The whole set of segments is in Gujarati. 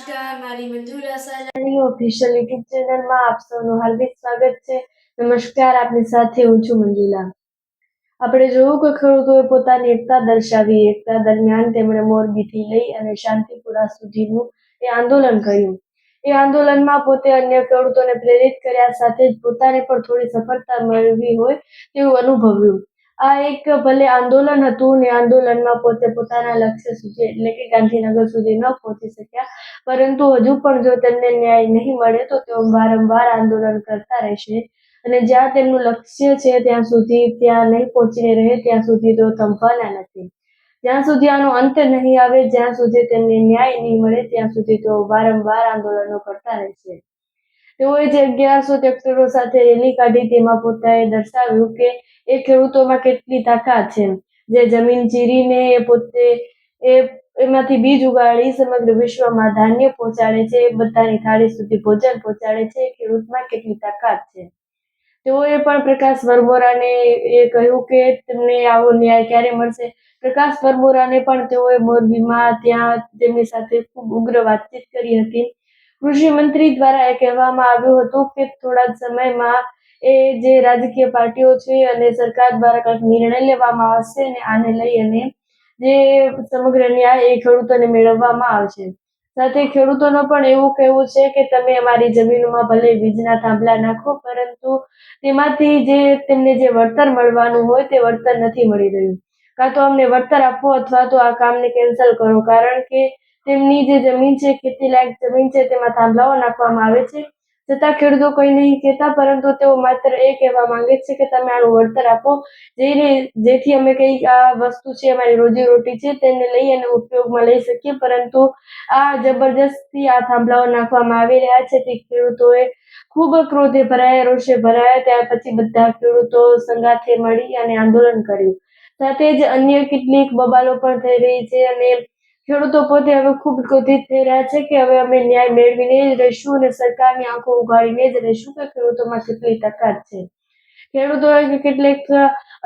નમસ્કાર, મારી મંજુલા સાલાણી ઓફિશિયલ યુટ્યુબ ચેનલમાં આપ સૌનું હાર્દિક સ્વાગત છે. નમસ્કાર, આપની સાથે હું છું મંજુલા. આપણે જોયું કે ખેડૂતોએ પોતાની એકતા દર્શાવી. એકતા દરમિયાન તેમણે મોરબીથી લઈ અને શાંતિપુરા સુધીનું એ આંદોલન કર્યું. એ આંદોલનમાં પોતે અન્ય ખેડૂતોને પ્રેરિત કર્યા સાથે જ પોતાને પણ થોડી સફળતા મળવી હોય તેવું અનુભવ્યું. આ એક ભલે આંદોલન હતું ને આંદોલનમાં પોતે પોતાના લક્ષ્ય સુધી એટલે કે ગાંધીનગર સુધી ન પહોંચી શક્યા, પરંતુ હજુ પણ જો તેમને ન્યાય નહીં મળે તો તેઓ વારંવાર આંદોલન કરતા રહેશે અને જ્યાં તેમનું લક્ષ્ય છે ત્યાં નહીં પહોંચીને રહે ત્યાં સુધી તેઓ થંભવાના નથી. જ્યાં સુધી આનો અંત નહીં આવે, જ્યાં સુધી તેમને ન્યાય નહીં મળે ત્યાં સુધી તેઓ વારંવાર આંદોલનો કરતા રહેશે. તેઓએ જે 1100 ટ્રેક્ટરો સાથે રેલી કાઢી તેમાં પોતાએ દર્શાવ્યું કે એ ખેડૂતોમાં કેટલી તાકાત છે, જે જમીન ચીરીને પોતે એમાંથી બીજ ઉગાડી સમગ્ર વિશ્વમાં ધાન્ય પહોંચાડે છે, બધાની થાળી સુધી ભોજન પહોંચાડે છે. ખેડૂતમાં કેટલી તાકાત છે. તેઓએ પણ પ્રકાશ વરમોરાને એ કહ્યું કે તેમને આવો ન્યાય ક્યારે મળશે. પ્રકાશ વરમોરાને પણ તેઓએ મોરબીમાં ત્યાં તેમની સાથે ખૂબ ઉગ્ર વાતચીત કરી હતી. કૃષિ મંત્રી દ્વારા એ કહેવામાં આવ્યું હતું કે થોડા જ સમયમાં એ જે રાજકીય પાર્ટીઓ છે અને સરકાર દ્વારા કંઈક નિર્ણય લેવામાં આવશે અને આને લઈ અને જે સમગ્ર ન્યાય એ ખેડૂતોને મેળવવામાં આવશે. સાથે ખેડૂતોનો પણ એવું કહેવું છે કે તમે અમારી જમીનમાં ભલે વીજના થાંભલા નાખો, પરંતુ તેમાંથી જે તેમને જે વળતર મળવાનું હોય તે વળતર નથી મળી રહ્યું. કાં તો અમને વળતર આપો અથવા તો આ કામને કેન્સલ કરો, કારણ કે તેમની જે જમીન છે, ખેતીલાયક જમીન છે, તેમાં થાંભલાઓ નાખવામાં આવે છે. છતાં ખેડૂતો કંઈ નહીં કહેતા, પરંતુ તેઓ માત્ર એ કહેવા માંગે છે કે તમે આનું વળતર આપો, જેથી અમે કંઈક આ વસ્તુ છે, અમારી રોજીરોટી છે, તેને લઈ અને ઉપયોગમાં લઈ શકીએ. પરંતુ આ જબરજસ્તી આ થાંભલાઓ નાખવામાં આવી રહ્યા છે તે ખેડૂતોએ ખૂબ ક્રોધે ભરાયા, રોષે ભરાયા. ત્યાર પછી બધા ખેડૂતો સંગાથે મળી અને આંદોલન કર્યું. સાથે જ અન્ય કેટલીક બબાલો પણ થઈ રહી છે અને ખેડૂતો પોતે હવે ખૂબ ક્રોધિત થઈ રહ્યા છે કે હવે અમે ન્યાય મેળવીને જ રહીશું અને સરકારની આંખો ઉઘાડીને જ રહીશું કે ખેડૂતોમાં કેટલી તાકાત છે. ખેડૂતોએ કેટલીક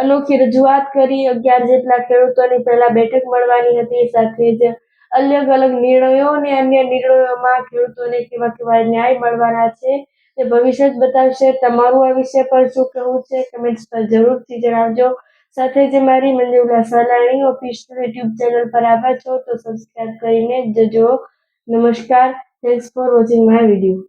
અનોખી રજૂઆત કરી. 11 જેટલા ખેડૂતોની પહેલા બેઠક મળવાની હતી. સાથે જ અલગ અલગ નિર્ણયો અને અન્ય નિર્ણયોમાં ખેડૂતોને કેવા ન્યાય મળવાના છે તે ભવિષ્ય જ બતાવશે. તમારું આ વિષય પર શું કહેવું છે કમેન્ટ્સ પર જરૂરથી જણાવજો. સાથે જ મારી Manjula Salani official YouTube channel પર આવ્યા છો તો સબસ્ક્રાઇબ કરીને જજો. નમસ્કાર. Thanks for watching my video.